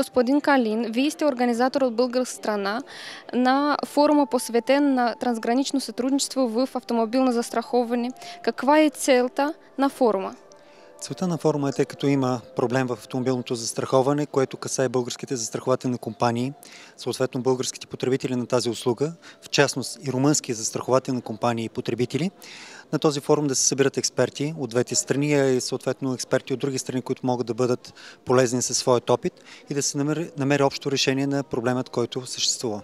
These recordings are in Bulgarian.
Господин Калин, Вие сте организатор от българска страна на форума, посветен на трансгранично сътрудничество в автомобилно застраховане. Каква е целта на форума? Целта на форума е, тъй като има проблем в автомобилното застраховане, което касае българските застрахователни компании, съответно българските потребители на тази услуга, в частност и румънски застрахователни компании и потребители. На този форум да се събират експерти от двете страни и съответно експерти от други страни, които могат да бъдат полезни със своят опит и да се намери общо решение на проблемът, който съществува.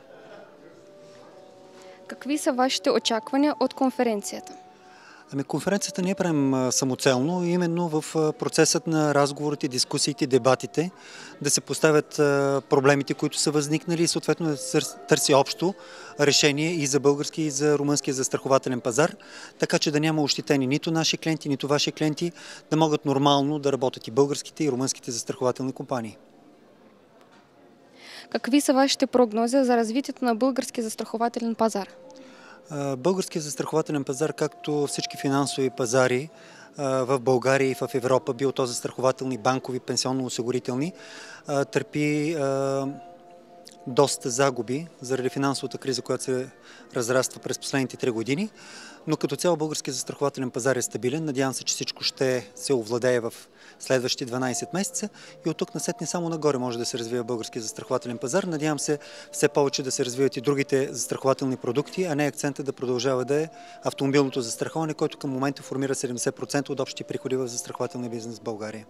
Какви са вашите очаквания от конференцията? Конференцията не правим самоцелно, именно в процесът на разговорите, дискусиите, дебатите, да се поставят проблемите, които са възникнали и съответно да се търси общо решение и за български, и за румънския застрахователен пазар, така че да няма ощетени нито наши клиенти, нито ваши клиенти, да могат нормално да работят и българските, и румънските застрахователни компании. Какви са вашите прогнози за развитието на българския застрахователен пазар? Българският застрахователен пазар, както всички финансови пазари в България и в Европа, бил то застрахователни, банкови, пенсионно-осигурителни, търпи доста загуби заради финансовата криза, която се разраства през последните 3 години. Но като цяло българският застрахователен пазар е стабилен. Надявам се, че всичко ще се овладее в следващите 12 месеца и от тук насетне само нагоре може да се развива българският застрахователен пазар. Надявам се все повече да се развиват и другите застрахователни продукти, а не акцентът да продължава да е автомобилното застраховане, който към момента формира 70% от общите приходи в застрахователния бизнес в България.